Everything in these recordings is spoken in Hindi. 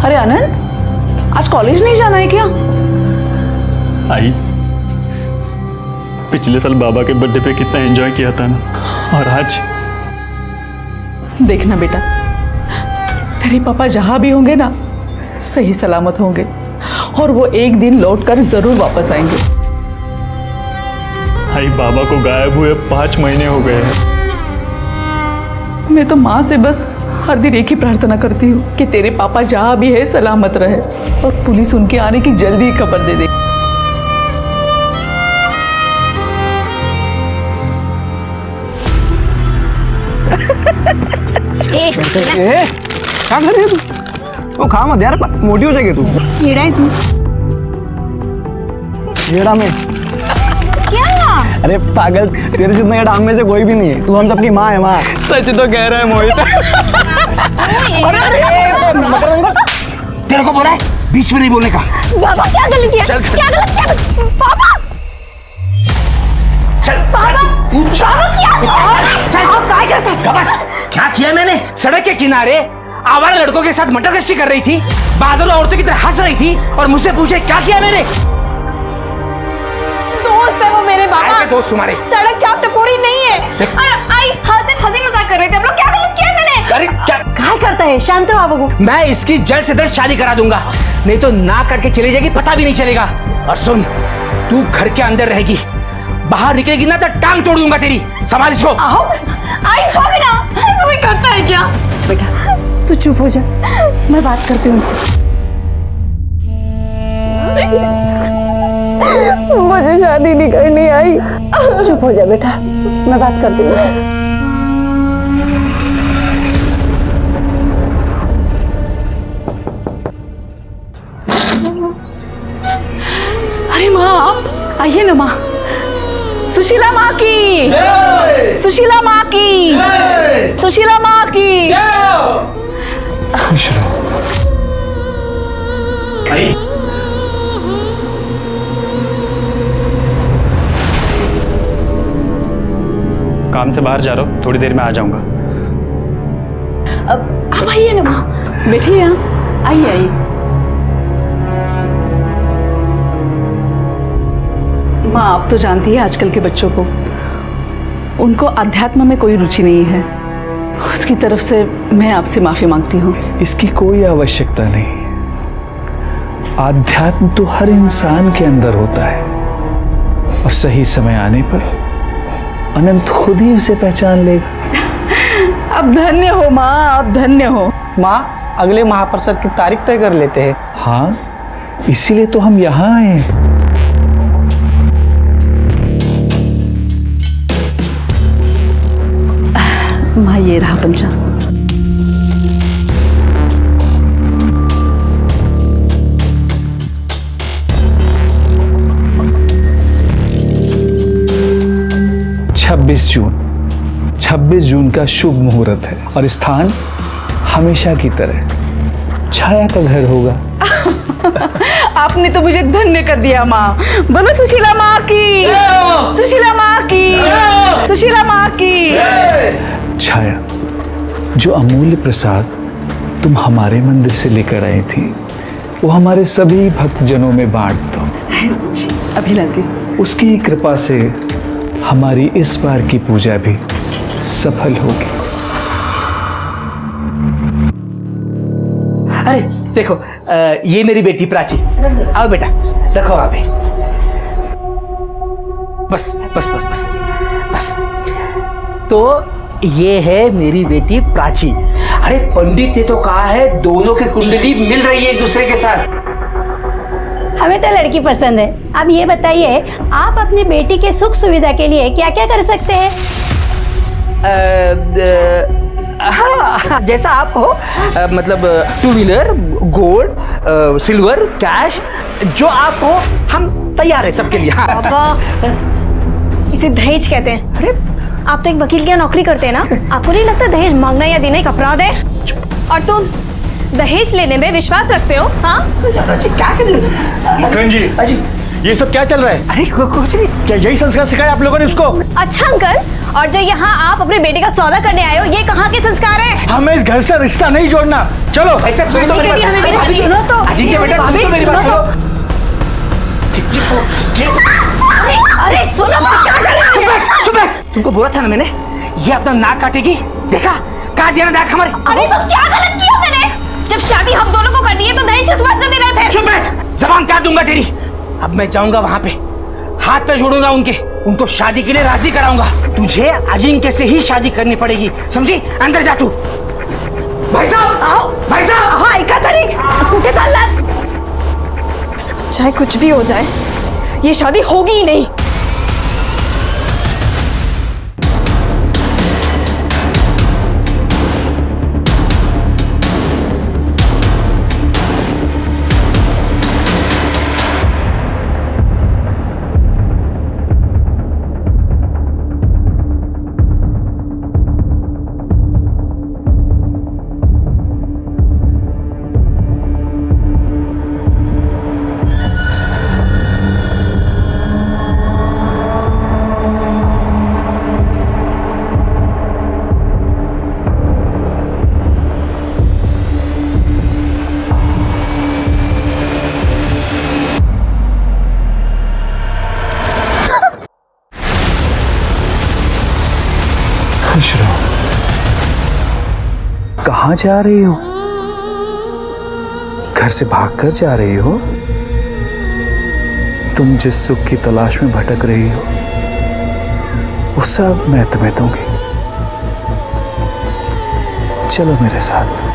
अरे आनंद, आज कॉलेज नहीं जाना है क्या? आई, पिछले साल बाबा के बर्थडे पे कितना एंजॉय किया था ना, और आज देखना बेटा, तेरे पापा जहां भी होंगे ना सही सलामत होंगे, और वो एक दिन लौटकर जरूर वापस आएंगे। आई, बाबा को गायब हुए 5 महीने हो गए हैं। मैं तो माँ से बस हर दिन एक ही प्रार्थना करती हूँ कि तेरे पापा जहां भी है सलामत रहे, और पुलिस उनके आने की जल्दी ही खबर दे दे। क्या कर रही है तू? वो खा मत यार, मोटी हो जाएगी तू। कीड़ा है तू। येड़ा में क्या? अरे पागल, तेरे जितना येड़ा हम में से कोई भी नहीं है। तू हम सबकी माँ है, माँ। सच तो कह रहा है मोहित। अरे तेरे को बोला है बीच में नहीं बोलने का। बाबा क्या गलत किया? क्या गलत किया? पापा बाबा क्या करते हैं? बस क्या किया मैंने? सड़क के किनारे आवारा लड़कों के साथ मटरगश्ती कर रही थी, बाजारों औरतों की तरह हंस रही थी, और मुझसे पूछे क्या किया मैंने? दोस्त है वो मेरे बाबा। दोस्त तुम्हारे? सड़क चाप टपोरी नहीं है। और आई हंसी मजाक कर रहे थे हम लोग। क्या गलत किया मैंने? अरे क्या करता है? शांत हो बाबू। मैं इसकी जल्द से जल्द शादी करा दूंगा, नहीं तो ना करके चली जाएगी, पता भी नहीं चलेगा। और सुन, तू घर के अंदर रहेगी, बाहर निकलेगी ना तो टांग तोड़ दूंगा तेरी। संभाल इसको। आओ आई भाभी ना, ऐसा कोई करता है क्या? बेटा तू चुप हो जा, मैं बात करती हूँ उनसे। मुझे शादी नहीं करनी आई। चुप हो जा बेटा, मैं बात करती हूँ उनसे। अरे माँ, आप आइए ना माँ। सुशीला माँ की, सुशीला माँ की, सुशीला माँ की। खुश रहो। आई, काम से बाहर जा रहा हूँ, थोड़ी देर में आ जाऊंगा। अब आप आइए ना माँ, बैठिए यहाँ, आइए आइए। माँ, आप तो जानती है आजकल के बच्चों को, उनको अध्यात्म में कोई रुचि नहीं है। उसकी तरफ से मैं आपसे माफी मांगती हूँ। इसकी कोई आवश्यकता नहीं। आध्यात्म तो हर इंसान के अंदर होता है, और सही समय आने पर अनंत खुद ही उसे पहचान लेगा। अब धन्य हो माँ, अब धन्य हो। माँ, अगले महाप्रसाद की तारीख तय कर लेते हैं। हाँ, इसीलिए तो हम यहाँ आए हैं। माँ, ये रहा पंचा। छब्बीस जून का शुभ मुहूर्त है, और स्थान हमेशा की तरह छाया का घर होगा। आपने तो मुझे धन्य कर दिया माँ। बोलो सुशीला माँ की, सुशीला माँ की, सुशीला माँ की। छाया, जो अमूल्य प्रसाद तुम हमारे मंदिर से लेकर आई थी, वो हमारे सभी भक्तजनों में बांट दो। अभी लाती। उसकी कृपा से हमारी इस बार की पूजा भी सफल होगी। अरे देखो, ये मेरी बेटी प्राची। आओ बेटा, रखो वहां पे। बस बस बस बस बस। तो ये है मेरी बेटी प्राची। अरे पंडित ने तो कहा है दोनों की कुंडली मिल रही है एक दूसरे के साथ। हमें तो लड़की पसंद है। अब ये बताइए, आप अपनी बेटी के सुख सुविधा के लिए क्या क्या कर सकते हैं? हाँ, जैसा आप हो, मतलब 2 व्हीलर, गोल्ड, सिल्वर, कैश, जो आप हो हम तैयार है सबके लिए। इसे दहेज कहते हैं। अरे आप तो एक वकील की नौकरी करते हैं ना, आपको नहीं लगता दहेज मांगना या देना एक अपराध है? और तुम दहेज लेने में विश्वास रखते हो? हाँ, क्या कर रहे हो? मखन जी, ये सब क्या चल रहा है? अरे कुछ नहीं। क्या यही संस्कार सिखाया आप लोगों ने उसको? अच्छा अंकल, और जो यहाँ आप अपने बेटे का सौदा करने आए हो, ये कहाँ के संस्कार है? हमें इस घर से रिश्ता नहीं जोड़ना, चलो। भाई साहब सुनो तो मेरी बात। हमें भाभी, सुनो तो। अजिंक्य बेटा सुनो तो मेरी बात। अरे सुनो, क्या कर रहे चुप बैठ, चुप बैठ। तुमको बोला था ना मैंने, ये अपना नाक काटेगी। देखा, कहा दिया ना नाक हमारे। अरे तो क्या गलत किया मैंने? जब शादी हम दोनों को करनी है तो दहेज किस बात से देना है फिर? चुप बैठ, जबान काट दूंगा तेरी। अब मैं जाऊंगा वहां पे, हाथ पे जोड़ूंगा उनको शादी के लिए राजी कराऊंगा। तुझे अजिंक्य से ही शादी करनी पड़ेगी, समझी? अंदर जा तू। भाई साहब आओ, भाई साहब। हाँ, ऐका तरी कुठे चाललात? चाहे कुछ भी हो जाए, ये शादी होगी ही नहीं। खुश रहो। कहाँ जा रही हो? घर से भागकर जा रही हो? तुम जिस सुख की तलाश में भटक रही हो, वो सब मैं तुम्हें दूंगी। चलो मेरे साथ।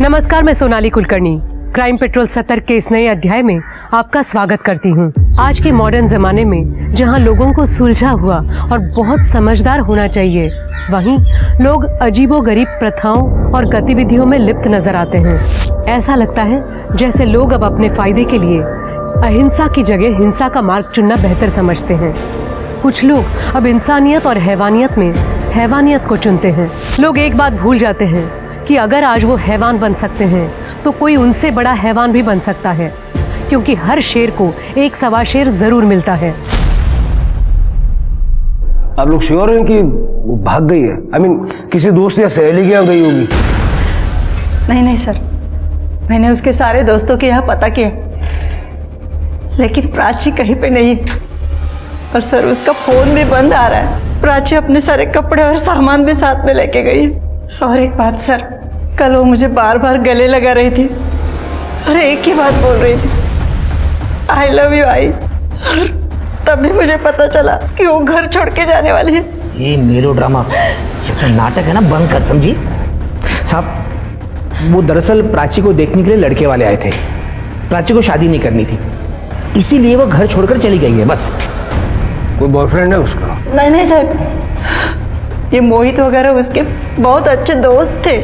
नमस्कार, मैं सोनाली कुलकर्णी क्राइम पेट्रोल सतर्क के इस नए अध्याय में आपका स्वागत करती हूँ। आज के मॉडर्न जमाने में जहाँ लोगों को सुलझा हुआ और बहुत समझदार होना चाहिए, वहीं लोग अजीबोगरीब प्रथाओं और गतिविधियों में लिप्त नजर आते हैं। ऐसा लगता है जैसे लोग अब अपने फायदे के लिए अहिंसा की जगह हिंसा का मार्ग चुनना बेहतर समझते हैं। कुछ लोग अब इंसानियत और हैवानियत में हैवानियत को चुनते हैं। लोग एक बात भूल जाते हैं कि अगर आज वो हैवान बन सकते हैं तो कोई उनसे बड़ा हैवान भी बन सकता है, क्योंकि हर शेर को एक सवा शेर जरूर मिलता है। आप लोग श्योर हैं कि वो भाग गई है? I mean, किसी दोस्त या सहेली के यहाँ गई होगी? नहीं सर, मैंने उसके सारे दोस्तों के यहाँ पता किया, लेकिन प्राची कहीं पे नहीं। और सर, उसका फोन भी बंद आ रहा है। प्राची अपने सारे कपड़े और सामान भी साथ में लेके गई। और एक बात सर, कल वो मुझे बार बार गले लगा रही थी और एक ही बात बोल रही थी, आई लव यू आई। और तभी मुझे पता चला कि वो घर छोड़ के जाने वाली है। ये मेलोड्रामा, ये अपना नाटक है ना, बंद कर, समझी? साहब, वो दरअसल प्राची को देखने के लिए लड़के वाले आए थे। प्राची को शादी नहीं करनी थी, इसीलिए वो घर छोड़कर चली गई है, बस। कोई बॉयफ्रेंड है उसका? नहीं साहब, ये मोहित वगैरह उसके बहुत अच्छे दोस्त थे,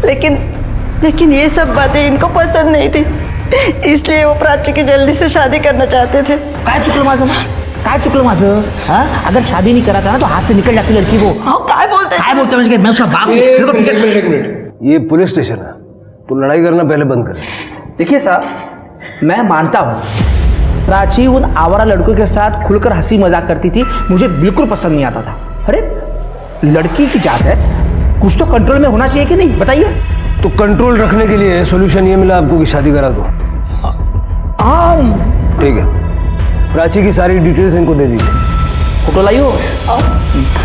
लेकिन ये सब बातें इनको पसंद नहीं थी, इसलिए वो प्राची की जल्दी से शादी करना चाहते थे। काय चुकलं माझं? हाँ, अगर शादी नहीं करा था ना तो हाथ से निकल जाती लड़की वो। काय बोलते मुझे? मैं उसका बाप हूँ। एक मिनट, ये पुलिस स्टेशन है, तो लड़ाई करना पहले बंद कर। देखिए साहब, मैं मानता हूँ प्राची उन आवारा लड़कों के साथ खुलकर हंसी मजाक करती थी, मुझे बिल्कुल पसंद नहीं आता था। अरे लड़की की जात है, कुछ तो कंट्रोल में होना चाहिए कि नहीं, बताइए? तो कंट्रोल रखने के लिए सोल्यूशन ये मिला आपको कि शादी करा दो। ठीक है, प्राची की सारी डिटेल्स इनको दे दीजिए। फोटो लाइयो,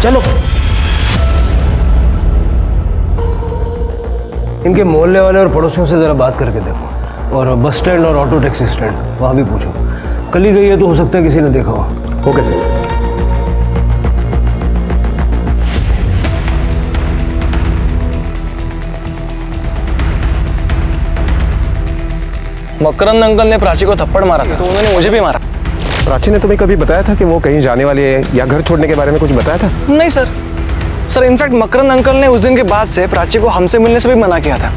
चलो। इनके मोहल्ले वाले और पड़ोसियों से जरा बात करके देखो, और बस स्टैंड और ऑटो टैक्सी स्टैंड वहाँ भी पूछो। कल ही गई है तो हो सकता है किसी ने देखा हो। Okay sir. मकरंद अंकल ने प्राची को थप्पड़ मारा था, तो उन्होंने मुझे भी मारा। प्राची ने तुम्हें कभी बताया था कि वो कहीं जाने वाली है या घर छोड़ने के बारे में कुछ बताया था? नहीं सर, इनफैक्ट मकरंद अंकल ने उस दिन के बाद से प्राची को हमसे मिलने से भी मना किया था।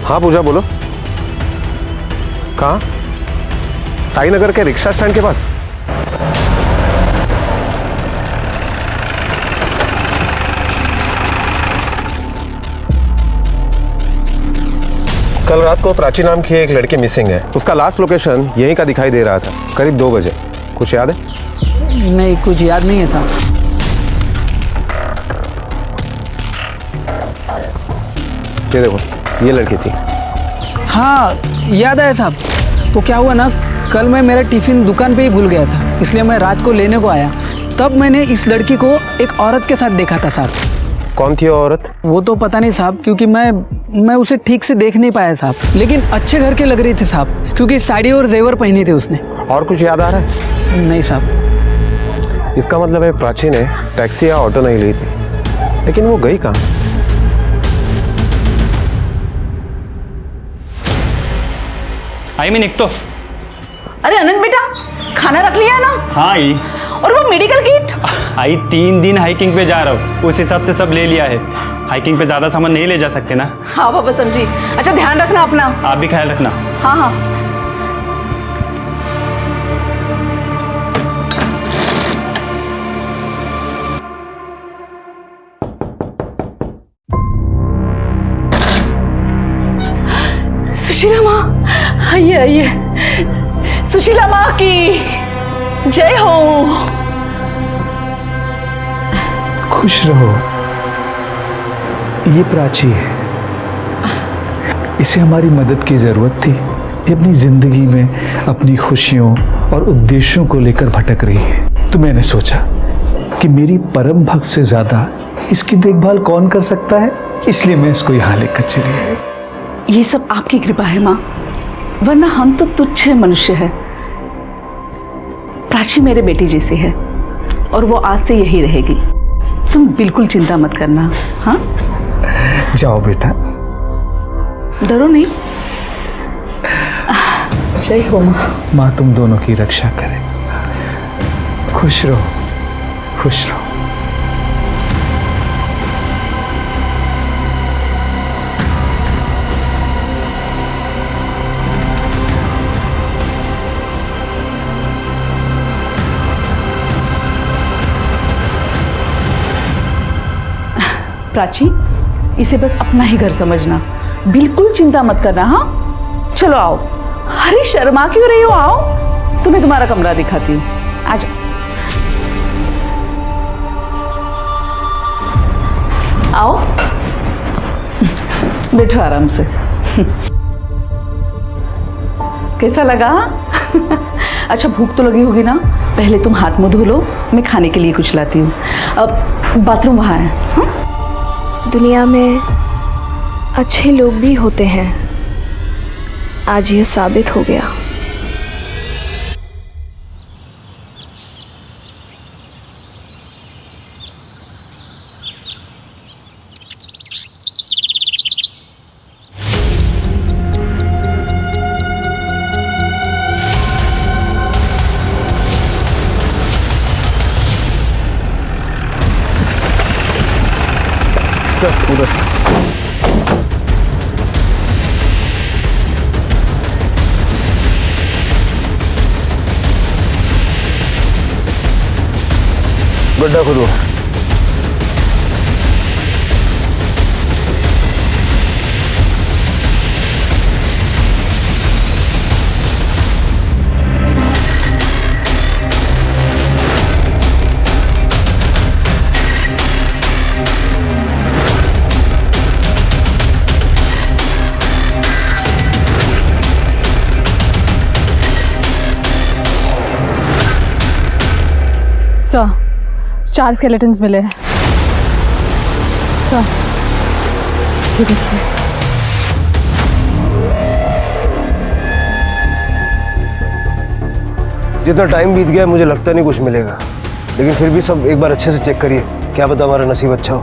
हाँ पूजा, बोलो। कहाँ? साई नगर के रिक्शा स्टैंड के पास? कल रात को प्राची नाम की एक लड़की मिसिंग है। उसका लास्ट लोकेशन यहीं का दिखाई दे रहा था, करीब 2 बजे। कुछ याद है? नहीं, कुछ याद नहीं है साहब। ये देखो, ये लड़की थी। हाँ, याद आया साहब। वो क्या हुआ ना, कल मैं मेरा टिफिन दुकान पे ही भूल गया था, इसलिए मैं रात को लेने को आया। तब मैंने इस लड़की को एक औरत के साथ देखा था साहब। कौन थी वो औरत? वो तो पता नहीं साहब, क्योंकि मैं उसे ठीक से देख नहीं पाया साहब, लेकिन अच्छे घर के लग रही थी साहब, क्योंकि साड़ी और जेवर पहनी थी उसने। और कुछ याद आ रहा है? नहीं साहब। इसका मतलब है प्राची ने टैक्सी या ऑटो नहीं ली थी, लेकिन वो गई कहाँ? आई मीन एक तो। अरे अनंत बेटा, खाना रख लिया ना? हाँ आई। और वो मेडिकल किट? आई 3 दिन हाइकिंग पे जा रहा हूँ, उस हिसाब से सब ले लिया है। हाइकिंग पे ज़्यादा सामान नहीं ले जा सकते ना। हाँ पापा समझी। अच्छा ध्यान रखना अपना। आप भी ख्याल रखना। हाँ हाँ। सुशीला माँ, आइए आइए। सुशीला माँ की जय हो। खुश रहो। ये प्राची है, इसे हमारी मदद की जरूरत थी। ये अपनी जिंदगी में अपनी खुशियों और उद्देश्यों को लेकर भटक रही है, तो मैंने सोचा कि मेरी परम भक्त से ज्यादा इसकी देखभाल कौन कर सकता है, इसलिए मैं इसको यहाँ लेकर चली आई। ये सब आपकी कृपा है माँ, वरना हम तो तुच्छ मनुष्य हैं। प्राची मेरे बेटी जैसी है और वो आज से यही रहेगी। तुम बिल्कुल चिंता मत करना। हाँ जाओ बेटा। डरो नहीं। जय हो माँ। माँ तुम दोनों की रक्षा करे। खुश रहो, खुश रहो। प्राची, इसे बस अपना ही घर समझना, बिल्कुल चिंता मत करना। हाँ चलो आओ। अरे शर्मा क्यों रही हो, आओ, तुम्हें तुम्हारा कमरा दिखाती हूँ। आ जाओ। आओ, बैठो आराम से। कैसा लगा? अच्छा भूख तो लगी होगी ना, पहले तुम हाथ मुंह धो लो, मैं खाने के लिए कुछ लाती हूँ। अब बाथरूम वहाँ है। हाँ? दुनिया में अच्छे लोग भी होते हैं, आज यह साबित हो गया। सर उधर। गड्ढा खोदो। सर 4 स्केलेटन्स मिले हैं। सर ये देखिए। जितना टाइम बीत गया मुझे लगता नहीं कुछ मिलेगा, लेकिन फिर भी सब एक बार अच्छे से चेक करिए, क्या पता हमारा नसीब अच्छा हो।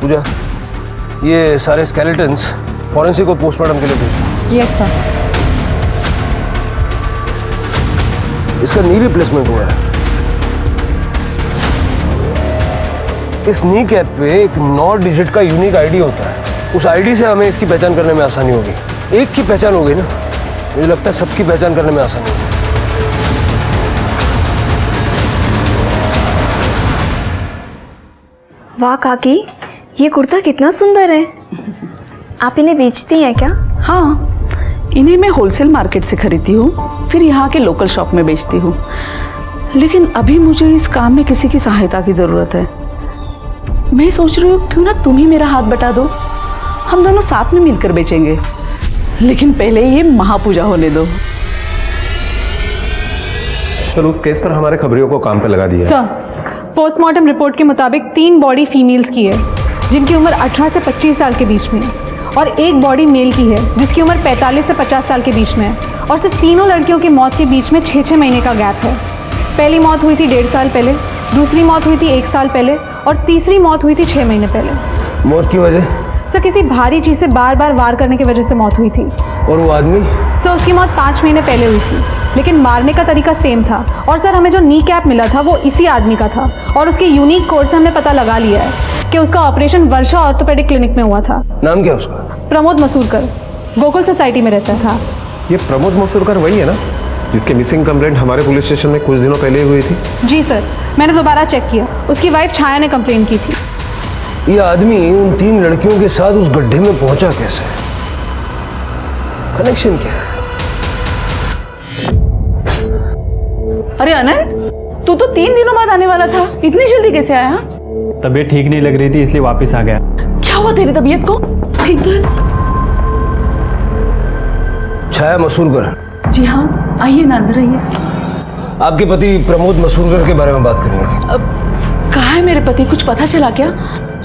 पूजा, ये सारे स्केलेटन्स फॉरेंसिक को पोस्टमार्टम के लिए भेजो। Yes sir. इसका नी रिप्लेसमेंट हुआ है। इस नी कैप पे एक 9 डिजिट का यूनिक आईडी होता है। उस आईडी से हमें इसकी पहचान करने में आसानी होगी। एक की पहचान हो गई ना, मुझे लगता है सबकी पहचान करने में आसानी है। वाह काकी, ये कुर्ता कितना सुंदर है। आप इन्हें बेचती हैं क्या? हाँ, इन्हें मैं होलसेल मार्केट से खरीदती हूँ, फिर यहाँ के लोकल शॉप में बेचती हूँ। लेकिन अभी मुझे इस काम में किसी की सहायता की ज़रूरत है। मैं सोच रही हूँ क्यों ना तुम ही मेरा हाथ बटा दो, हम दोनों साथ में मिलकर बेचेंगे। लेकिन पहले ये महापूजा होने दो। चलो उस केस पर हमारे खबरियों को काम पे लगा दिया। सर, पोस्टमार्टम रिपोर्ट के मुताबिक 3 बॉडी फीमेल्स की है जिनकी उम्र 18 से 25 साल के बीच में है, और 1 बॉडी मेल की है जिसकी उम्र 45 से 50 साल के बीच में है, और सिर्फ तीनों लड़कियों की मौत के बीच में 6-6 महीने का गैप है। पहली मौत हुई थी 1.5 साल पहले, दूसरी मौत हुई थी 1 साल पहले, और तीसरी मौत हुई थी 6 महीने पहले। मौत की वजह? सर, किसी भारी चीज़ से बार बार वार करने की वजह से मौत हुई थी। और वो आदमी? सर, उसकी मौत 5 महीने पहले हुई थी, लेकिन मारने का तरीका सेम था। और सर, हमें जो नी कैप मिला था वो इसी आदमी का था, और उसके यूनिक कोड से हमने पता लगा लिया है कि उसका ऑपरेशन वर्षा ऑर्थोपेडिक क्लिनिक में हुआ था। नाम क्या उसका? प्रमोद मसूरकर, गोकुल सोसाइटी में रहता था। ये प्रमोद मसूरकर वही है ना जिसके मिसिंग कंप्लेंट हमारे पुलिस स्टेशन में कुछ दिनों पहले हुई थी? जी सर, मैंने दोबारा चेक किया, उसकी वाइफ छाया ने कंप्लेन की थी। ये आदमी उन 3 लड़कियों के साथ उस गड्ढे में पहुंचा कैसे? कनेक्शन क्या है? अरे अनंत, तू तो 3 दिनों बाद आने वाला था, इतनी जल्दी कैसे आया? तबीयत ठीक नहीं लग रही थी इसलिए वापस आ गया। क्या हुआ तेरी तबीयत को? ठीक तो है? छाया मसूरकर? जी हाँ, आइए ना, अंदर आइए। आपके पति प्रमोद मसूरकर के बारे में बात करनी थी। अब कहाँ है मेरे पति, कुछ पता चला क्या?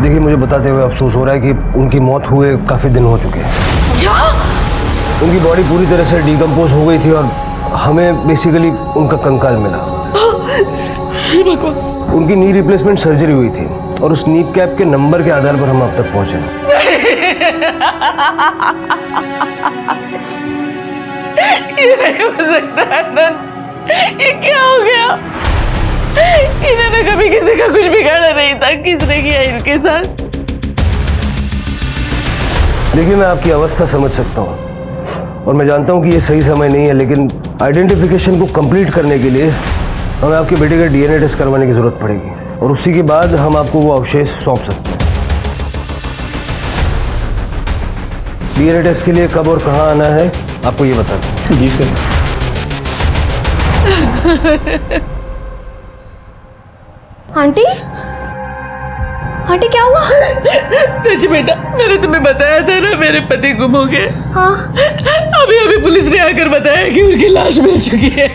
देखिए, मुझे बताते हुए अफसोस हो रहा है कि उनकी मौत हुए काफी दिन हो चुके हैं। क्या? उनकी बॉडी पूरी तरह से डिकम्पोज हो गई थी और हमें बेसिकली उनका कंकाल मिला। उनकी नी रिप्लेसमेंट सर्जरी हुई थी और उस नी कैप के नंबर के आधार पर हम अब तक पहुंचे। ये नहीं हो सकता अनंत, ये क्या हो गया? इन्होंने कभी किसी का कुछ बिगाड़ा नहीं था, किसने किया इनके साथ? देखिए, मैं आपकी अवस्था समझ सकता हूँ और मैं जानता हूँ कि ये सही समय नहीं है, लेकिन आइडेंटिफिकेशन को कंप्लीट करने के लिए हमें आपके बेटे का DNA टेस्ट करवाने की जरूरत पड़ेगी और उसी के बाद हम आपको वो अवशेष सौंप सकते हैं। DNA टेस्ट के लिए कब और कहाँ आना है आपको ये बता दूँ। जी सर। आंटी, आंटी क्या हुआ? रज बेटा, मैंने तुम्हें बताया था ना मेरे पति गुम हो गए। हाँ, अभी अभी पुलिस ने आकर बताया कि उनकी लाश मिल चुकी है।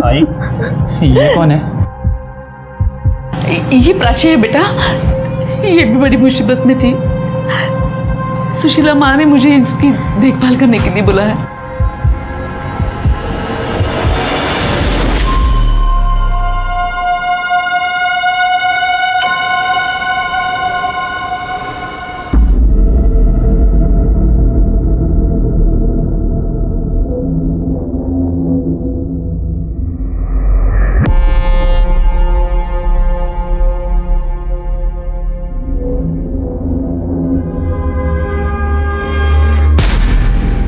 आई, ये कौन है? ये प्राची है बेटा, ये भी बड़ी मुसीबत में थी। सुशीला माँ ने मुझे इसकी देखभाल करने के लिए बुलाया।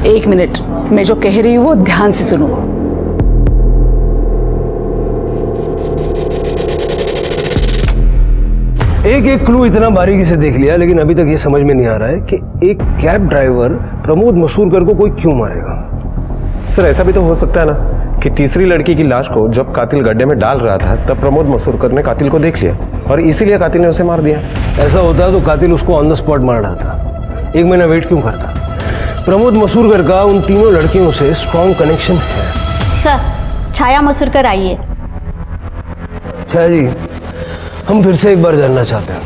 एक मिनट, मैं जो कह रही हूँ वो ध्यान से सुनो। एक क्लू इतना बारीकी से देख लिया, लेकिन अभी तक ये समझ में नहीं आ रहा है कि एक कैब ड्राइवर प्रमोद मसूरकर को कोई क्यों मारेगा। सर, ऐसा भी तो हो सकता है ना कि तीसरी लड़की की लाश को जब कातिल गड्ढे में डाल रहा था तब प्रमोद मसूरकर ने कातिल को देख लिया और इसीलिए कातिल ने उसे मार दिया। ऐसा होता तो कातिल उसको ऑन द स्पॉट मार डालता, 1 महीना वेट क्यों करता? प्रमोद मसूरकर का उन तीनों लड़कियों से स्ट्रॉन्ग कनेक्शन है। सर, छाया मसूरकर आइए। छाया जी, हम फिर से एक बार जानना चाहते हैं,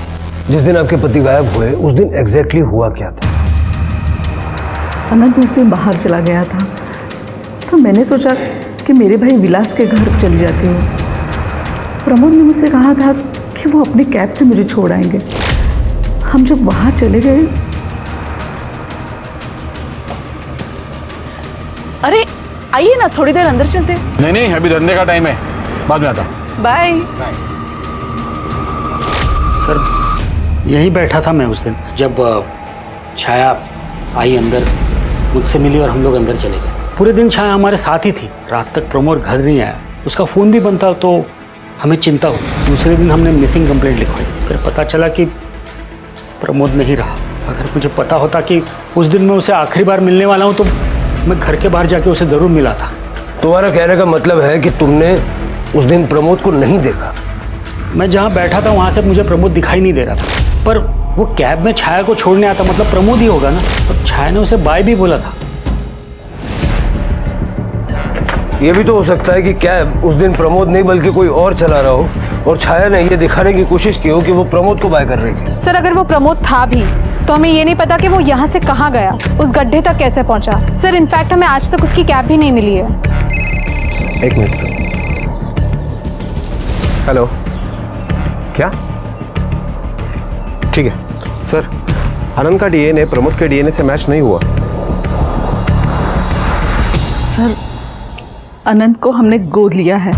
जिस दिन आपके पति गायब हुए उस दिन एग्जैक्टली हुआ क्या था? अनंत उस दिन बाहर चला गया था, तो मैंने सोचा कि मेरे भाई विलास के घर चली जाती हूँ। प्रमोद ने मुझसे कहा था कि वो अपनी कैब से मुझे छोड़ आएंगे। हम जब वहाँ चले गए, अरे आइए ना, थोड़ी देर अंदर चलते। नहीं, अभी धंधे का टाइम है, बाद में आता हूँ। बाय। सर, यही बैठा था मैं उस दिन जब छाया आई अंदर मुझसे मिली और हम लोग अंदर चले गए। पूरे दिन छाया हमारे साथ ही थी। रात तक प्रमोद घर नहीं आया, उसका फ़ोन भी बंद था, तो हमें चिंता हुई। दूसरे दिन हमने मिसिंग कंप्लेंट लिखवाई। फिर पता चला कि प्रमोद नहीं रहा। अगर मुझे पता होता कि उस दिन मैं उसे आखिरी बार मिलने वाला हूँ तो मैं घर के बाहर जाके उसे ज़रूर मिला था। तुम्हारा कहने का मतलब है कि तुमने उस दिन प्रमोद को नहीं देखा? मैं जहाँ बैठा था वहाँ से मुझे प्रमोद दिखाई नहीं दे रहा था, पर वो कैब में छाया को छोड़ने आता, मतलब प्रमोद ही होगा ना। तो छाया ने उसे बाय भी बोला था। ये भी तो हो सकता है कि कैब उस दिन प्रमोद नहीं बल्कि कोई और चला रहा हो और छाया ने ये दिखाने की कोशिश की हो कि वो प्रमोद को बाय कर रही थी। सर अगर वो प्रमोद था भी तो हमें ये नहीं पता कि वो यहाँ से कहाँ गया, उस गड्ढे तक कैसे पहुँचा। सर इनफैक्ट हमें आज तक उसकी कैब भी नहीं मिली है। एक मिनट सर। हेलो, क्या? ठीक है सर, आनंद का डीएनए प्रमोद के डीएनए से मैच नहीं हुआ। सर अनंत को हमने गोद लिया है।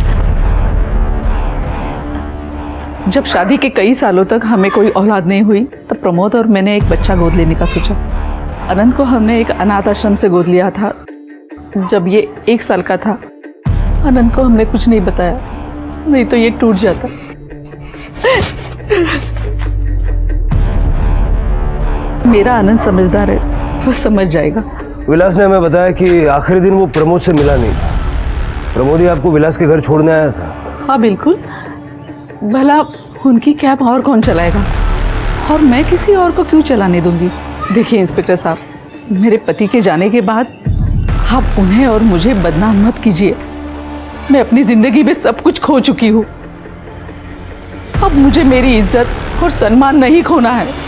जब शादी के कई सालों तक हमें कोई औलाद नहीं हुई तब प्रमोद और मैंने एक बच्चा गोद लेने का सोचा। अनंत को हमने एक अनाथ आश्रम से गोद लिया था जब ये 1 साल का था। अनंत को हमने कुछ नहीं बताया, नहीं तो ये टूट जाता। मेरा आनंद समझदार है, वो समझ जाएगा। विलास ने हमें बताया कि आखिरी दिन वो प्रमोद से मिला नहीं। प्रमोद ही आपको विलास के घर छोड़ने आया था? हाँ बिल्कुल, भला उनकी कैब और कौन चलाएगा, और मैं किसी और को क्यों चलाने दूंगी। देखिए इंस्पेक्टर साहब, मेरे पति के जाने के बाद आप उन्हें और मुझे बदनाम मत कीजिए। मैं अपनी जिंदगी में सब कुछ खो चुकी हूँ, अब मुझे मेरी इज्जत और सम्मान नहीं खोना है।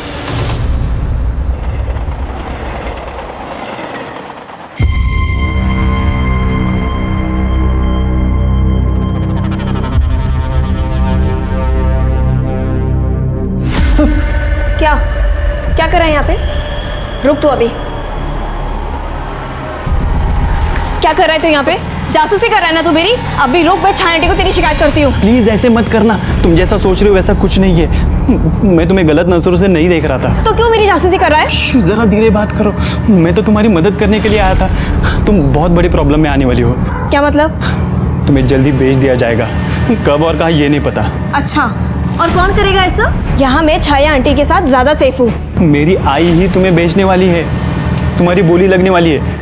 क्या कर रहा है यहाँ पे? रुक तू अभी। क्या कर रहा है तू यहाँ पे? जासूसी कर रहा है ना तू मेरी? अभी रुक, मैं छाया आंटी को तेरी शिकायत करती हूँ। प्लीज ऐसे मत करना, तुम जैसा सोच रहे हो वैसा कुछ नहीं है। मैं तुम्हें गलत नजरों से नहीं देख रहा था। तो क्यों मेरी जासूसी कर रहा है? जरा धीरे बात करो, मैं तो तुम्हारी मदद करने के लिए आया था। तुम बहुत बड़ी प्रॉब्लम में आने वाली हो। क्या मतलब? तुम्हें जल्दी बेच दिया जाएगा, कब और कहाँ ये नहीं पता। अच्छा, और कौन करेगा ऐसा? यहाँ मैं छाया आंटी के साथ ज्यादा सेफ हूँ। मेरी आई ही तुम्हें बेचने वाली है, तुम्हारी बोली लगने वाली है।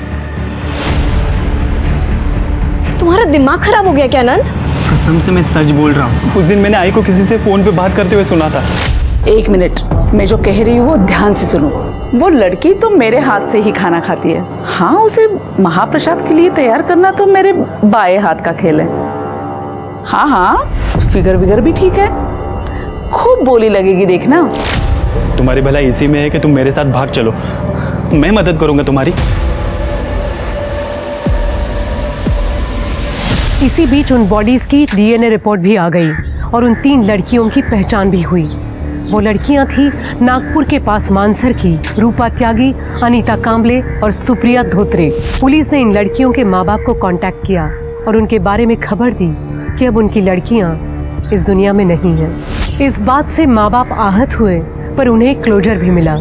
तुम्हारा दिमाग खराब हो गया क्या आनंद? कसम से मैं सच बोल रहा हूँ। उस दिन मैंने आई को किसी से फोन पे बात करते हुए सुना था। 1 मिनट, मैं जो कह रही हूँ वो ध्यान से सुनो। वो लड़की तो मेरे हाथ से ही खाना खाती है। हाँ, उसे महाप्रसाद के लिए तैयार करना तो मेरे बाएं हाथ का खेल है। हाँ हाँ, फिगर विगर भी ठीक है, खूब बोली लगेगी देखना। तुम्हारी भलाई इसी में है कि तुम मेरे साथ भाग चलो, मैं मदद करूंगा तुम्हारी। इसी बीच उन बॉडीज की डीएनए रिपोर्ट भी आ गई और उन 3 लड़कियों की पहचान भी हुई। वो लड़कियां थी नागपुर के पास मानसर की रूपा त्यागी, अनीता कांबले और सुप्रिया धोत्रे। पुलिस ने इन लड़कियों के माँ बाप को कांटेक्ट किया और उनके बारे में खबर दी कि अब उनकी लड़कियां इस दुनिया में नहीं हैं। इस बात से माँ बाप आहत हुए, पर उन्हें क्लोजर भी मिला,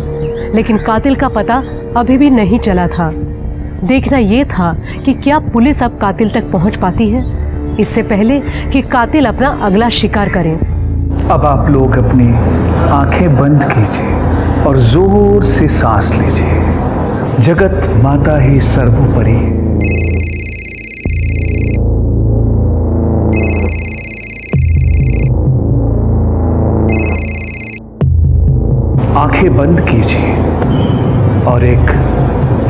लेकिन कातिल का पता अभी भी नहीं चला था। देखना ये था कि क्या पुलिस अब कातिल तक पहुंच पाती है, इससे पहले कि कातिल अपना अगला शिकार करें। अब आप लोग अपनी आंखें बंद कीजिए और जोर से सांस लीजिए। जगत माता ही सर्वोपरि है। आंखें बंद कीजिए और एक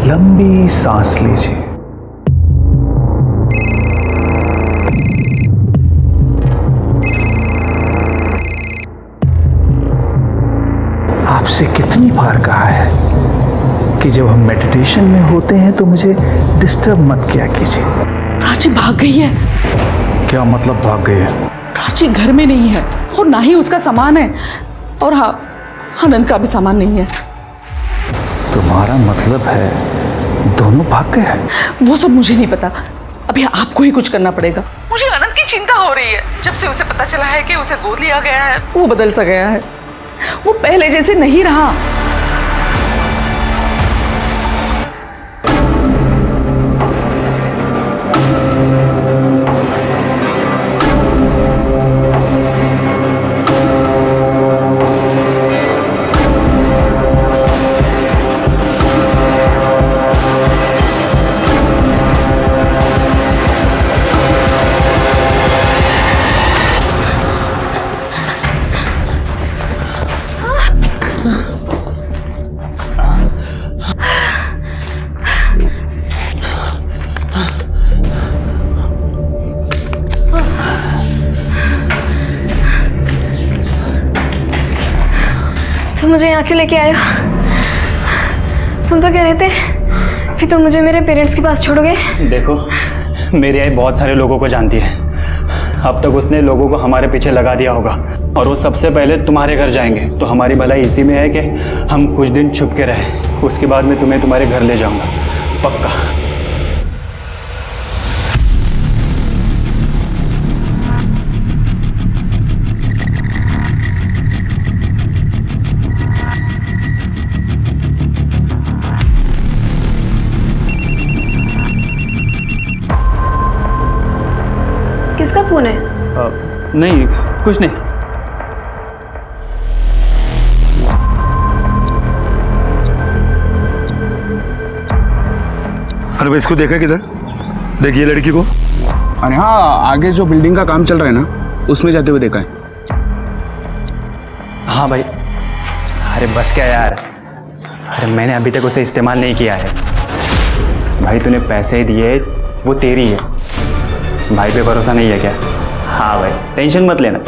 लंबी सांस लीजिए। आपसे कितनी बार कहा है कि जब हम मेडिटेशन में होते हैं तो मुझे डिस्टर्ब मत किया कीजिए। रांची भाग गई है। क्या मतलब भाग गई है? रांची घर में नहीं है और ना ही उसका सामान है, और हाँ, आनंद का भी सामान नहीं है। तुम्हारा मतलब है दोनों भाग गए हैं? वो सब मुझे नहीं पता, अभी आपको ही कुछ करना पड़ेगा। मुझे आनंद की चिंता हो रही है। जब से उसे पता चला है कि उसे गोद लिया गया है, वो बदल सा गया है, वो पहले जैसे नहीं रहा। मुझे यहाँ क्यों लेके आए हो? तुम तो कह रहे थे कि तुम मुझे मेरे पेरेंट्स के पास छोड़ोगे। देखो, मेरी आई बहुत सारे लोगों को जानती है। अब तक उसने लोगों को हमारे पीछे लगा दिया होगा और वो सबसे पहले तुम्हारे घर जाएंगे। तो हमारी भलाई इसी में है कि हम कुछ दिन छुप के रहें। उसके बाद मैं तुम्हें तुम्हारे घर ले जाऊंगा, पक्का। किसका फोन है? नहीं, कुछ नहीं। अरे भाई, इसको देखा किधर? देखिए लड़की को। अरे हाँ, आगे जो बिल्डिंग का काम चल रहा है ना, उसमें जाते हुए देखा है। हाँ भाई। अरे बस क्या यार, अरे मैंने अभी तक उसे इस्तेमाल नहीं किया है। भाई तूने पैसे दिए, वो तेरी है। भाई पे भरोसा नहीं है क्या? हाँ भाई, टेंशन मत लेना।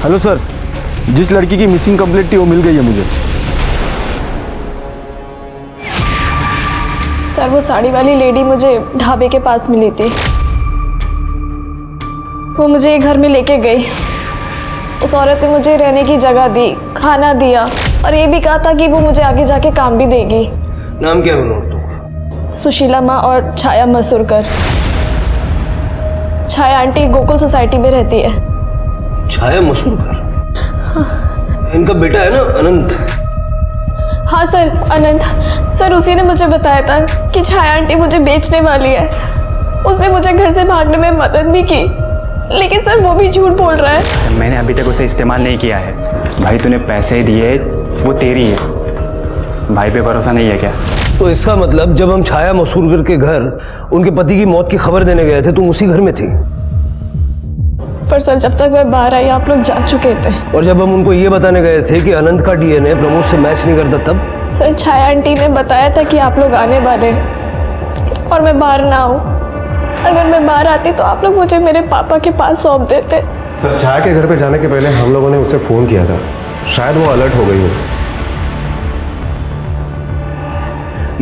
हेलो सर, जिस लड़की की मिसिंग कंप्लेंट थी वो मिल गई है मुझे। सर, वो साड़ी वाली लेडी मुझे ढाबे के पास मिली थी। वो मुझे घर में लेके गई। उस औरत ने मुझे रहने की जगह दी, खाना दिया और ये भी कहा था कि वो मुझे आगे जाके काम भी देगी। नाम क्या है उन औरतों का? सुशीला माँ और छाया मसूरकर। छाया आंटी गोकुल सोसाइटी में रहती है। छाया मसूरकर? हाँ। इनका बेटा है ना अनंत? हाँ सर, अनंत। सर, उसी ने मुझे बताया था कि छाया आंटी मुझे बेचने वाली है। उसने मुझे घर से भागने में मदद भी की, लेकिन सर वो भी झूठ बोल रहा है। मैंने अभी तक उसे इस्तेमाल नहीं किया है। भाई तूने पैसे दिए, वो तेरी है। भाई पे भरोसा नहीं है क्या? तो इसका मतलब जब हम छाया मसूरकर के घर उनके पति की मौत की खबर देने गए थे, तुम उसी घर में थी? पर सर, जब तक मैं बाहर आई आप लोग जा चुके थे। और जब हम उनको ये बताने गए थे कि अनंत का डीएनए प्रमोद से मैच नहीं करता, तब? सर, छाया आंटी ने बताया था कि आप लोग आने वाले हैं और मैं बाहर ना आऊँ। अगर मैं बाहर आती तो आप लोग मुझे मेरे पापा के पास सौंप देते। सर, छाया के घर पे जाने के पहले हम लोगों ने उसे फोन किया था। शायद वो अलर्ट हो गई हो।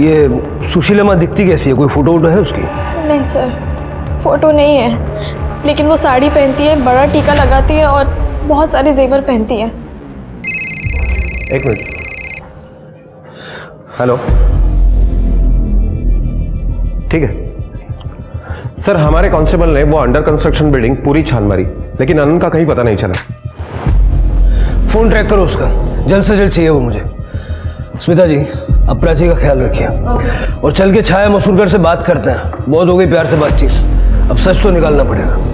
ये सुशीला माँ दिखती कैसी है? कोई फोटो वोटो है उसकी? नहीं सर, फोटो नहीं है, लेकिन वो साड़ी पहनती है, बड़ा टीका लगाती है और बहुत सारे जेवर पहनती है। एक मिनट। हेलो, ठीक है सर, हमारे कांस्टेबल ने वो अंडर कंस्ट्रक्शन बिल्डिंग पूरी छान मारी, लेकिन अनंत का कहीं पता नहीं चला। फोन ट्रैक करो उसका, जल्द से जल्द चाहिए वो मुझे। स्मिता जी, अब प्राची का ख्याल रखिए और चल के छाया मसूरकर से बात करते हैं। बहुत हो गई प्यार से बातचीत, अब सच तो निकालना पड़ेगा।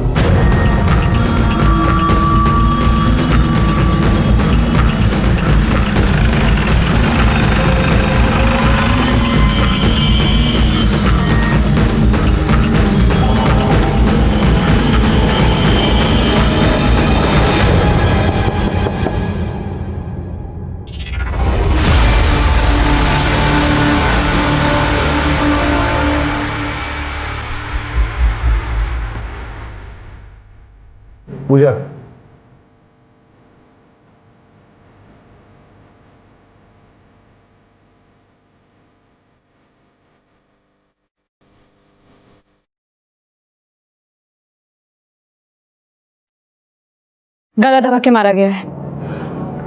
पूजा, गला दबा के मारा गया है।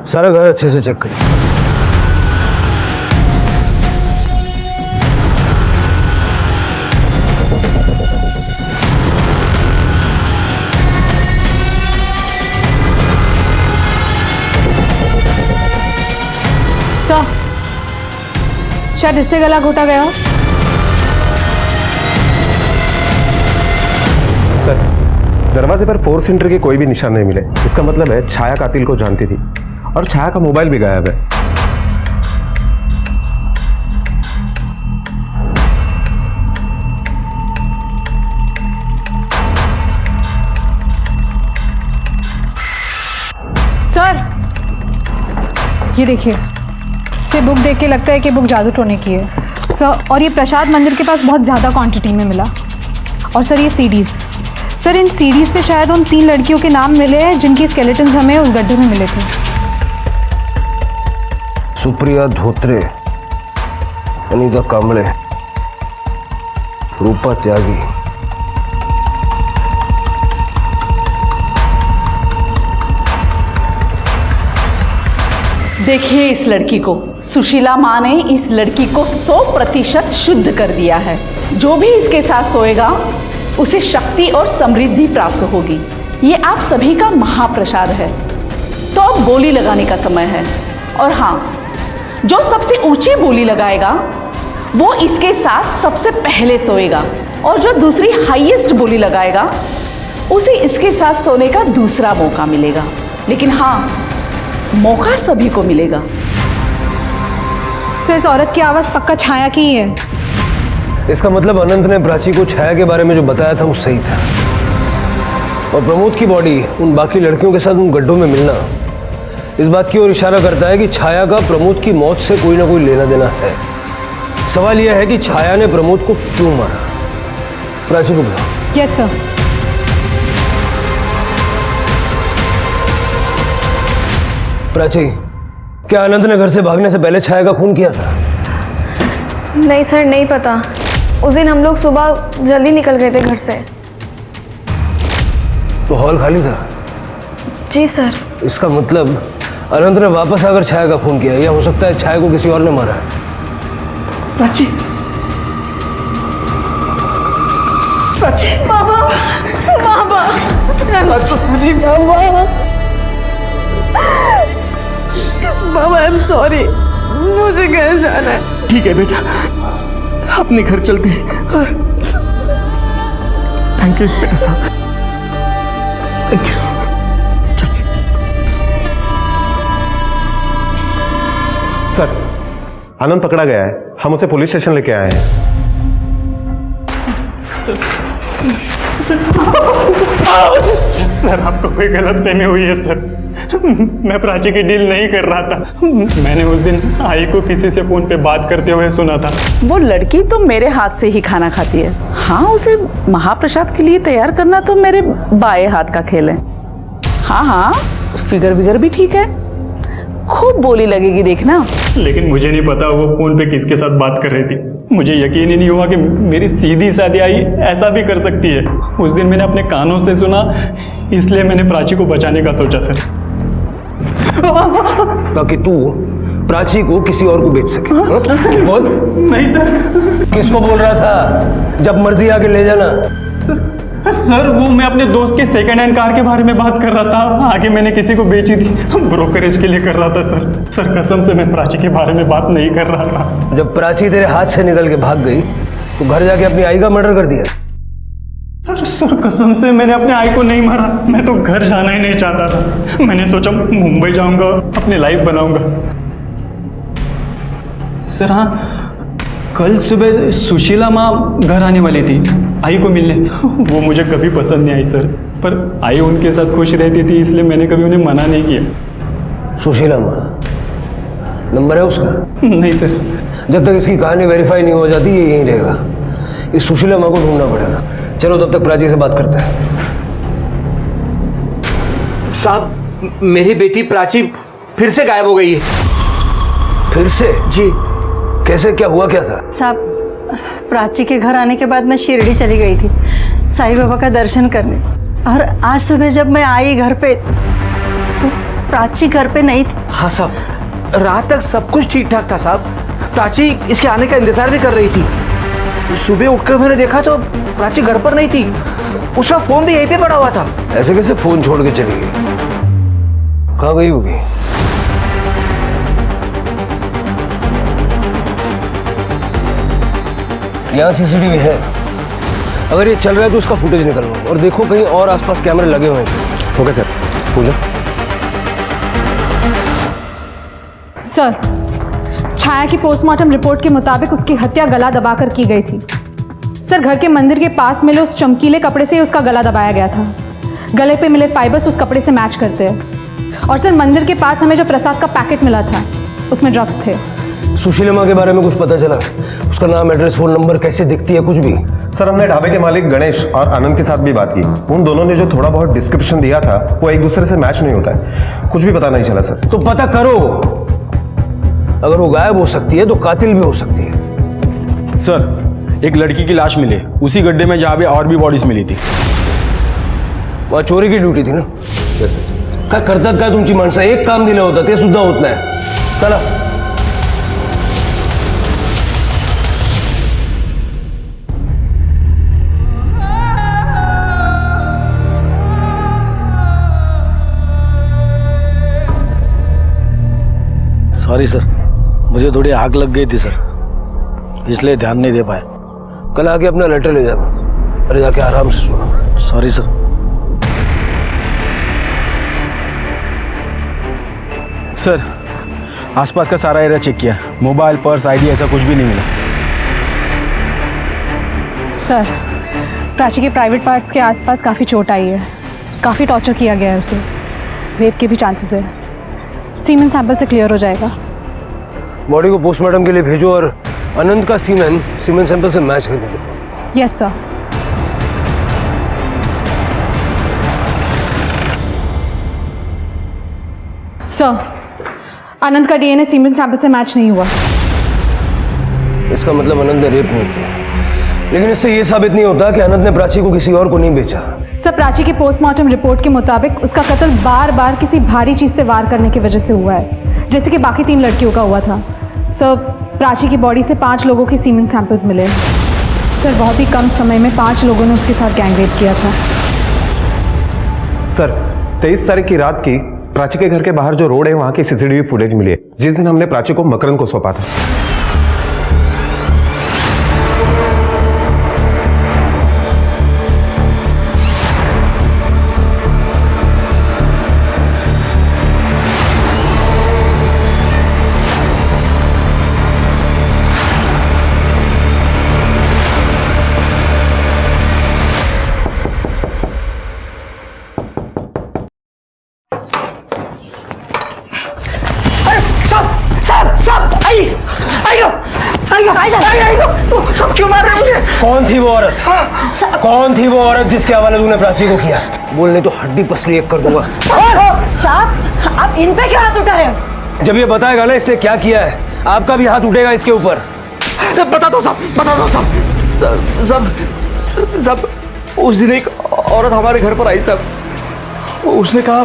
सारा घर अच्छे से चेक करिए। सर, शायद इससे गला घोटा गया। सर, दरवाजे पर फोर्स एंट्री के कोई भी निशान नहीं मिले। इसका मतलब है छाया कातिल को जानती थी और छाया का मोबाइल भी गायब है। सर, ये देखिए, से बुक देख के लगता है कि बुक जादू टोने की है सर। और ये प्रसाद मंदिर के पास बहुत ज़्यादा क्वांटिटी में मिला। और सर ये सीडीज, सर इन सीडीज पे शायद उन 3 लड़कियों के नाम मिले हैं जिनकी स्केलेटन्स हमें उस गड्ढे में मिले थे। सुप्रिया धोत्रे, अनीता कांबळे, रूपा त्यागी। देखिए इस लड़की को, सुशीला माँ ने इस लड़की को 100% शुद्ध कर दिया है। जो भी इसके साथ सोएगा उसे शक्ति और समृद्धि प्राप्त होगी। ये आप सभी का महाप्रसाद है। तो अब बोली लगाने का समय है। और हाँ, जो सबसे ऊंची बोली लगाएगा वो इसके साथ सबसे पहले सोएगा, और जो दूसरी हाईएस्ट बोली लगाएगा उसे इसके साथ सोने का दूसरा मौका मिलेगा। लेकिन हाँ, मौका सभी को मिलेगा। सर इस औरत की आवाज़ पक्का छाया की ही है। इसका मतलब अनंत ने प्राची को छाया के बारे में जो बताया था वो सही था। और प्रमोद की बॉडी उन बाकी लड़कियों के साथ उन गड्ढों में मिलना इस बात की ओर इशारा करता है कि छाया का प्रमोद की मौत से कोई ना कोई लेना देना है। सवाल यह है कि छाया ने प्रमोद को क्यों मारा। प्राची को बुलाओ। Yes sir. प्राची, क्या अनंत ने घर से भागने से पहले छाया का खून किया था? नहीं सर, नहीं पता। उस दिन हम लोग सुबह जल्दी निकल गए थे घर से। तो हॉल खाली था? जी सर। इसका मतलब अनंत ने वापस आकर छाया का खून किया, या हो सकता है छाया को किसी और ने मारा है। प्राची, प्राची, बाबा, बाबा, बाबा, आई एम सॉरी, मुझे घर जाना है। ठीक है बेटा, अपने घर चलते हैं। थैंक यू इंस्पेक्टर साहब, थैंक यू। सर, आनंद पकड़ा गया है। हम उसे पुलिस स्टेशन लेके आए हैं। सर, आपको कोई गलतफहमी हुई है सर। मैं प्राची की डील नहीं कर रहा था। मैंने उस दिन आई को किसी से फोन पे बात करते हुए सुना था। वो लड़की तो मेरे हाथ से ही खाना खाती है। हाँ, उसे महाप्रसाद के लिए तैयार करना तो मेरे बाएं हाथ का खेल है। हाँ हाँ, फिगर विगर भी ठीक है, खूब बोली लगेगी देखना। लेकिन मुझे नहीं पता वो फोन पे किसके साथ बात कर रही थी। मुझे यकीन ही नहीं हुआ कि मेरी सीधी सादी आई ऐसा भी कर सकती है। उस दिन मैंने अपने कानों से सुना, इसलिए मैंने प्राची को बचाने का सोचा सर। ताकि तू प्राची को किसी और को बेच सके। बोल। नहीं सर। किसको बोल रहा था? जब मर्जी आके ले जाना। सर, वो मैं अपने दोस्त के सेकंड हैंड कार के बारे में बात कर रहा था। आगे मैंने किसी को बेची थी, ब्रोकरेज के लिए कर रहा था सर। सर कसम से मैं प्राची के बारे में बात नहीं कर रहा था। जब प्राची तेरे हाथ से निकल के भाग गई तो घर जाके अपनी आई का मर्डर कर दिया। सर कसम से मैंने अपने आई को नहीं मारा। मैं तो घर जाना ही नहीं चाहता था। मैंने सोचा मुंबई जाऊंगा, अपनी लाइफ बनाऊंगा। सर हाँ, कल सुबह सुशीला माँ घर आने वाली थी आई को मिलने। वो मुझे कभी पसंद नहीं आई सर, पर आई उनके साथ खुश रहती थी, इसलिए मैंने कभी उन्हें मना नहीं किया। सुशीला माँ नंबर है उसका? नहीं सर। जब तक इसकी कहानी वेरीफाई नहीं हो जाती ये यहीं रहेगा। इस सुशीला माँ को ढूंढना पड़ेगा। चलो तब तक प्राची से बात करते हैं। साहब, मेरी बेटी प्राची फिर से गायब हो गई है। फिर से? जी। कैसे, क्या हुआ, क्या था? साहब, प्राची के घर आने के बाद मैं शिरडी चली गई थी साईं बाबा का दर्शन करने, और आज सुबह जब मैं आई घर पे तो प्राची घर पे नहीं थी। हाँ साहब, रात तक सब कुछ ठीक ठाक था साहब। प्राची इसके आने का इंतजार भी कर रही थी। सुबह उठकर मैंने देखा तो प्राची घर पर नहीं थी। उसका फोन भी यहीं पे पड़ा हुआ था। ऐसे कैसे फोन छोड़ के चली गई? कहाँ गई होगी? यहाँ सीसीटीवी है, अगर ये चल रहा है तो उसका फुटेज निकलवाओ और देखो कहीं और आसपास कैमरे लगे हुए हैं। Okay sir. Pooja, sir, Chhaya की पोस्टमार्टम रिपोर्ट के मुताबिक उसकी हत्या गला दबाकर की गई थी। सर, घर के मंदिर के पास मिले उस चमकीले कपड़े से ही उसका गला दबाया गया था। गले पे मिले फाइबर्स उस कपड़े से मैच करते हैं। और सर, मंदिर के पास हमें जो प्रसाद का पैकेट मिला था उसमें ड्रग्स थे। सुशीला के बारे में कुछ पता चला? उसका नाम, एड्रेस, फोन नंबर, कैसे दिखती है, कुछ भी? सर हमने ढाबे के मालिक गणेश और आनंद के साथ भी बात की। उन दोनों ने जो थोड़ा बहुत डिस्क्रिप्शन दिया था वो एक दूसरे से मैच नहीं होता है, कुछ भी पता नहीं चला सर। तो पता करो, अगर वो गायब हो सकती है तो कातिल भी हो सकती है। सर, एक लड़की की लाश मिली उसी गड्ढे में जहाँ पे और भी बॉडीज मिली थी। वहाँ चोरी की ड्यूटी थी ना? काय करतात काय तुमची माणसं? एक काम दिलं होतं ते सुद्धा होत नाही। चला। सॉरी सर, मुझे थोड़ी आग लग गई थी सर, इसलिए ध्यान नहीं दे पाया। कल आके अपना लेटर ले जाना, अरे जाके आराम से सोना। Sorry sir. सर, आसपास का सारा एरिया चेक किया, मोबाइल, पर्स, आईडी ऐसा कुछ भी नहीं मिला। सर, प्राची के प्राइवेट पार्ट्स के आसपास काफ़ी चोट आई है, काफ़ी टॉर्चर किया गया है उसे, रेप के भी चांसेस है। सीमेन सैंपल से क्लियर हो जाएगा। बॉडी को पोस्टमार्टम के लिए भेजो और अनंत का सीमेन सैंपल से मैच करने दो। Yes sir. सर, अनंत का डीएनए सीमेन सैंपल से मैच नहीं हुआ। इसका मतलब अनंत ने रेप नहीं किया, लेकिन इससे यह साबित नहीं होता कि अनंत ने प्राची को किसी और को नहीं बेचा। सर, प्राची की पोस्टमार्टम रिपोर्ट के मुताबिक उसका कत्ल बार बार किसी भारी चीज से वार करने की वजह से हुआ है, जैसे कि बाकी 3 लड़कियों का हुआ था। सर, प्राची की बॉडी से 5 लोगों के सीमेन सैंपल्स मिले। सर, बहुत ही कम समय में 5 लोगों ने उसके साथ गैंगरेप किया था। सर 23 तारीख की रात की प्राची के घर के बाहर जो रोड है वहां की सीसीटीवी फुटेज मिली है, जिस दिन हमने प्राची को मकरंद को सौंपा था। सब क्यों मार रहे मुझे? कौन थी वो औरत? कौन थी वो औरत जिसके हवाले तूने प्राची को किया? बोलने तो हड्डी पसली एक कर दूंगा। साहब, आप इन पे क्यों हाथ उठा रहे हो? जब ये बताएगा ना इसने क्या किया है, आपका भी हाथ उठेगा इसके ऊपर। बता दो साहब, बता दो साहब। साहब, उस दिन एक औरत हमारे घर पर आई साहब, उसने कहा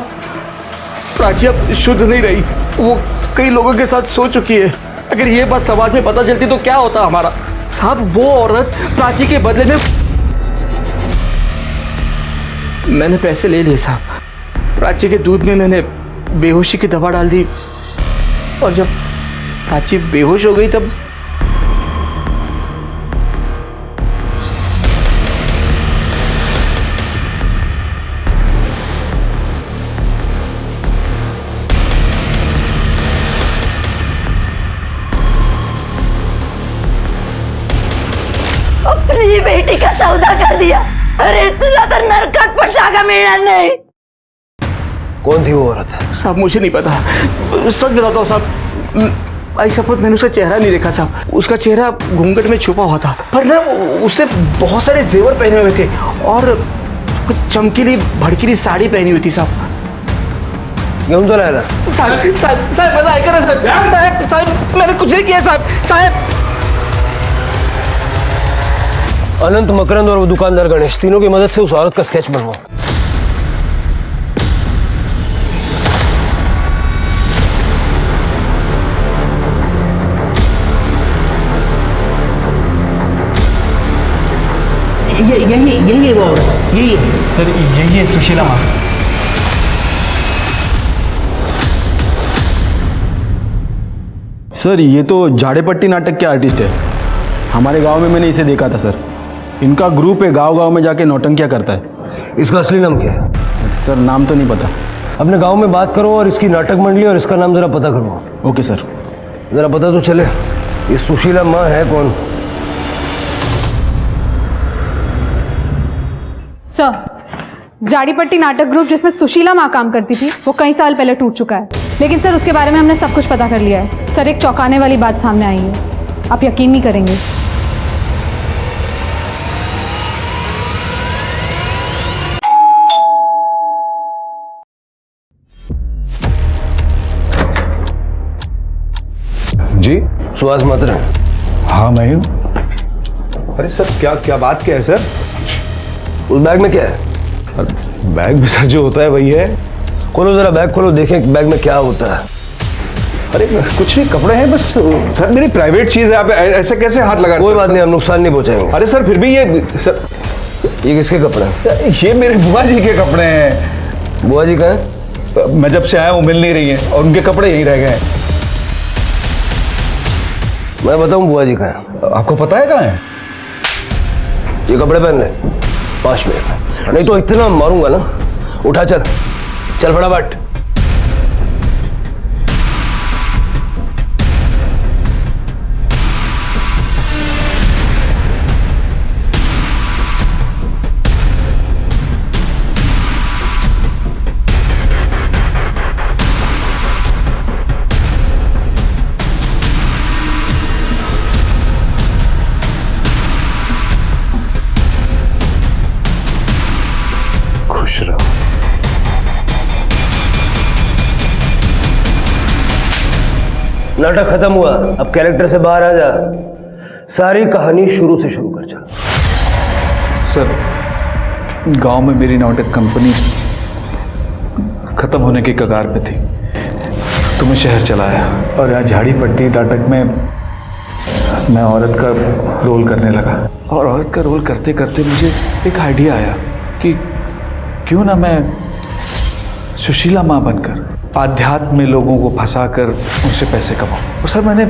प्राची अब शुद्ध नहीं रही, वो कई लोगों के साथ सो चुकी है। अगर ये बात समाज में पता चलती तो क्या होता हमारा? साहब, वो औरत प्राची के बदले में मैंने पैसे ले लिए साहब। प्राची के दूध में मैंने बेहोशी की दवा डाल दी और जब प्राची बेहोश हो गई तब अपनी बेटी का सौदा कर दिया। अरे तुला तर नरकात पण जागा मिळणार नाही। कौन थी वो औरत? साहब, मुझे नहीं पता, सच बताता हूँ साहब। आई शपथ, मैंने उसका चेहरा नहीं देखा साहब। उसका चेहरा घूंघट में छुपा हुआ था, पर ना उसने बहुत सारे जेवर पहने हुए थे और कुछ चमकीली भड़कीली साड़ी पहनी हुई थी साहब। घेऊन चला याला। साहब साहब साहब, मजा आएगा ना साहब? साहब साहब, मैंने कुछ नहीं किया साहब। साहब, अनंत, मकरंद और वो दुकानदार गणेश, तीनों की मदद से उस औरत का स्केच बनवाओ। यही है वो औरत, यही है सर, यही है सुशीला माँ। सर, ये तो झाड़ेपट्टी नाटक के आर्टिस्ट है। हमारे गांव में मैंने इसे देखा था सर। इनका ग्रुप है, गांव-गांव में जाके नौटंकियां करता है। इसका असली नाम क्या है? सर नाम तो नहीं पता। अपने गांव में बात करो और इसकी नाटक मंडली और इसका नाम जरा पता करो। Okay sir. जरा पता तो चले ये सुशीला माँ है कौन। सर, जाड़ीपट्टी नाटक ग्रुप जिसमें सुशीला माँ काम करती थी वो कई साल पहले टूट चुका है, लेकिन सर उसके बारे में हमने सब कुछ पता कर लिया है। सर, एक चौंकाने वाली बात सामने आई है, आप यकीन नहीं करेंगे। जी सुहास मात्रा। हाँ मैं हूँ। अरे सर क्या बात क्या है सर? उस बैग में क्या है? बैग में सर जो होता है वही है। खोलो जरा बैग, खोलो देखें बैग में क्या होता है। अरे कुछ नहीं, कपड़े हैं बस सर, मेरी प्राइवेट चीज है, आप ऐसे कैसे हाथ लगा? कोई बात नहीं, हम नुकसान नहीं पहुंचाएंगे। अरे सर फिर भी ये सर, ये किसके कपड़े हैं? ये मेरे बुआ जी के कपड़े हैं। बुआ जी कहाँ हैं? मैं जब से आया वो मिल नहीं रही हैं और उनके कपड़े यहीं रह गए हैं। मैं बताऊं बुआ जी कहाँ हैं? आपको पता है कहाँ है? ये कपड़े पहन ले 5 मिनट, नहीं तो इतना मारूंगा ना। उठा, चल चल फटाफट। खुश रहो। नाटक खत्म हुआ, अब कैरेक्टर से बाहर आ जा। सारी कहानी शुरू से शुरू कर चल। सर गांव में मेरी नाटक कंपनी खत्म होने की कगार पे थी, तो मैं शहर चला आया और यहाँ झाड़ीपट्टी नाटक में मैं औरत का रोल करने लगा। और औरत का रोल करते करते मुझे एक आइडिया आया कि क्यों ना मैं सुशीला माँ बनकर आध्यात्म में लोगों को फंसाकर उनसे पैसे कमाऊं। और सर मैंने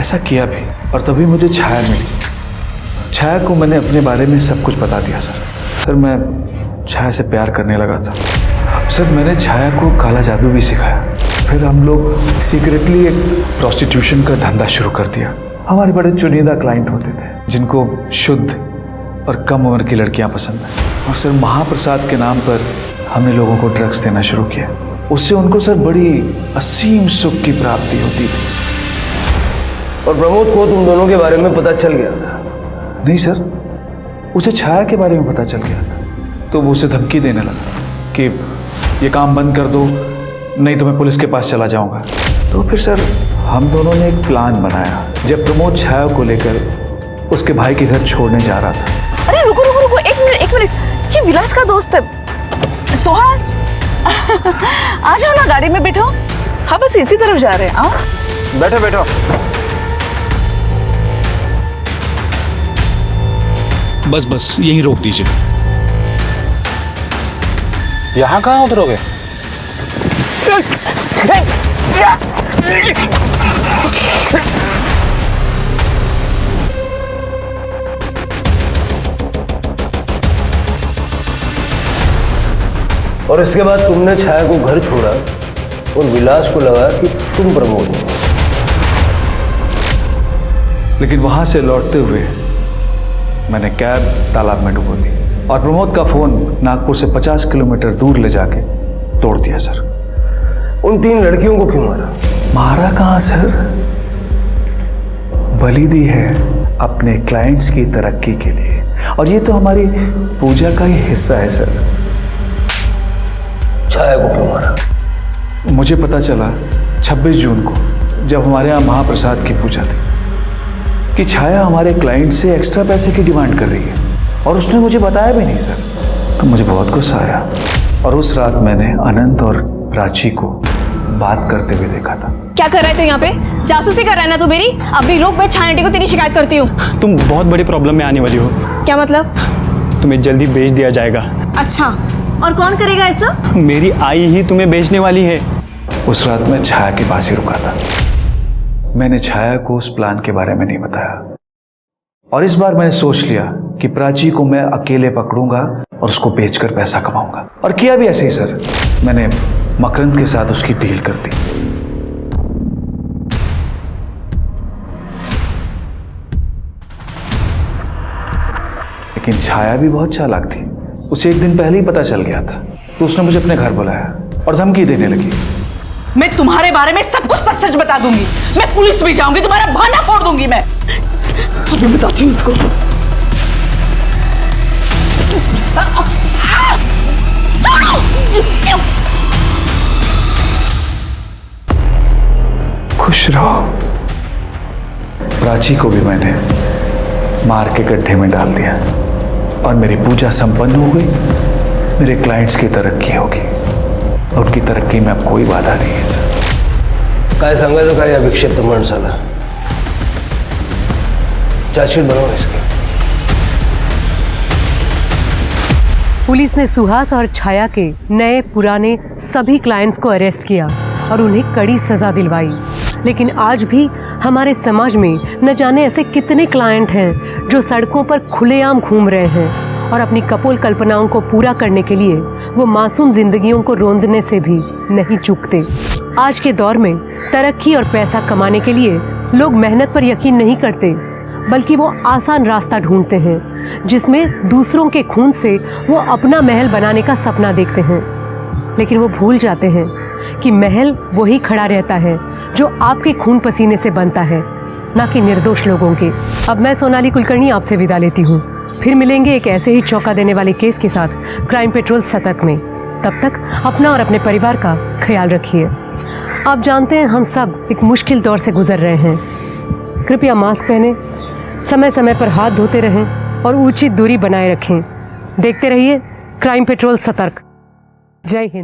ऐसा किया भी, और तभी मुझे छाया मिली। छाया को मैंने अपने बारे में सब कुछ बता दिया सर मैं छाया से प्यार करने लगा था। सर मैंने छाया को काला जादू भी सिखाया। फिर हम लोग सीक्रेटली एक प्रोस्टिट्यूशन का धंधा शुरू कर दिया। हमारे बड़े चुनिंदा क्लाइंट होते थे जिनको शुद्ध और कम उम्र की लड़कियां पसंद हैं। और सर महाप्रसाद के नाम पर हमने लोगों को ड्रग्स देना शुरू किया। उससे उनको सर बड़ी असीम सुख की प्राप्ति होती थी। और प्रमोद को तुम दोनों के बारे में पता चल गया था? नहीं सर, उसे छाया के बारे में पता चल गया था, तो वो उसे धमकी देने लगा कि ये काम बंद कर दो, नहीं तो मैं पुलिस के पास चला जाऊंगा। तो फिर सर हम दोनों ने एक प्लान बनाया। जब प्रमोद छाया को लेकर उसके भाई के घर छोड़ने जा रहा था। अरे रुको रुको रुको, एक मिनट, ये विलास का दोस्त है सुहास। आ जाओ ना, गाड़ी में बैठो। हाँ बस इसी तरफ जा रहे हैं। आओ बैठो बैठो। बस यहीं रोक दीजिए। यहाँ कहाँ उतरोगे? और इसके बाद तुमने छाया को घर छोड़ा और विलास को लगा कि तुम प्रमोद हो। लेकिन वहां से लौटते हुए मैंने कैब तालाब में डुबो दी और प्रमोद का फोन नागपुर से 50 किलोमीटर दूर ले जाके तोड़ दिया सर। उन 3 लड़कियों को क्यों मारा? मारा कहाँ सर, बलि दी है अपने क्लाइंट्स की तरक्की के लिए। और ये तो हमारी पूजा का ही हिस्सा है सर। छाया को क्यों मारा? मुझे पता चला 26 जून को, जब हमारे यहाँ महाप्रसाद की पूजा थी, कि छाया हमारे क्लाइंट से एक्स्ट्रा पैसे की डिमांड कर रही है और उसने मुझे बताया भी नहीं सर। तो मुझे बहुत गुस्सा आया और उस रात मैंने अनंत और प्राची को बात करते हुए देखा था। क्या कर रहे थे यहाँ पे? जासूसी कर रहा है ना तू मेरी? अभी रुक, मैं छाया आंटी को तेरी शिकायत करती हूँ। तुम बहुत बड़ी प्रॉब्लम में आने वाली हो। क्या मतलब? तुम्हें जल्दी बेच दिया जाएगा। अच्छा, और कौन करेगा ऐसा? मेरी आई ही तुम्हें बेचने वाली है। उस रात मैं छाया के पास ही रुका था। मैंने छाया को उस प्लान के बारे में नहीं बताया। और इस बार मैंने सोच लिया कि प्राची को मैं अकेले पकड़ूंगा और उसको बेचकर पैसा कमाऊंगा। और किया भी ऐसे ही सर। मैंने मकरंद के साथ उसकी डील कर दी। लेकिन छाया भी बहुत चालाक थी। उसे एक दिन पहले ही पता चल गया था, तो उसने मुझे अपने घर बुलाया और धमकी देने लगी। मैं तुम्हारे बारे में सब कुछ सच सच बता दूंगी। मैं पुलिस भी जाऊंगी, तुम्हारा बहाना फोड़ दूंगी मैं। अभी बताती हूँ इसको। खुश रहो। प्राची को भी मैंने मार के गड्ढे में डाल दिया और मेरी पूजा संपन्न हो गई। मेरे क्लाइंट्स की तरक्की होगी और उनकी तरक्की में अब कोई बाधा नहीं है सर। काय सांगायचं काय या विक्षिप्त माणसाला? चार्जशीट बनवा इसकी। पुलिस ने सुहास और छाया के नए पुराने सभी क्लाइंट्स को अरेस्ट किया और उन्हें कड़ी सजा दिलवाई। लेकिन आज भी हमारे समाज में न जाने ऐसे कितने क्लाइंट हैं जो सड़कों पर खुलेआम घूम रहे हैं और अपनी कपोल कल्पनाओं को पूरा करने के लिए वो मासूम जिंदगियों को रोंदने से भी नहीं चूकते। आज के दौर में तरक्की और पैसा कमाने के लिए लोग मेहनत पर यकीन नहीं करते, बल्कि वो आसान रास्ता ढूंढते हैं जिसमें दूसरों के खून से वो अपना महल बनाने का सपना देखते हैं। लेकिन वो भूल जाते हैं कि महल वही खड़ा रहता है जो आपके खून पसीने से बनता है, ना कि निर्दोष लोगों के। अब मैं सोनाली कुलकर्णी आपसे विदा लेती हूँ। फिर मिलेंगे एक ऐसे ही चौंका देने वाले केस के साथ क्राइम पेट्रोल सतर्क में। तब तक अपना और अपने परिवार का ख्याल रखिए। आप जानते हैं हम सब एक मुश्किल दौर से गुजर रहे हैं। कृपया मास्क पहने, समय समय पर हाथ धोते रहें और उचित दूरी बनाए रखें। देखते रहिए क्राइम पेट्रोल सतर्क। जय हिंद।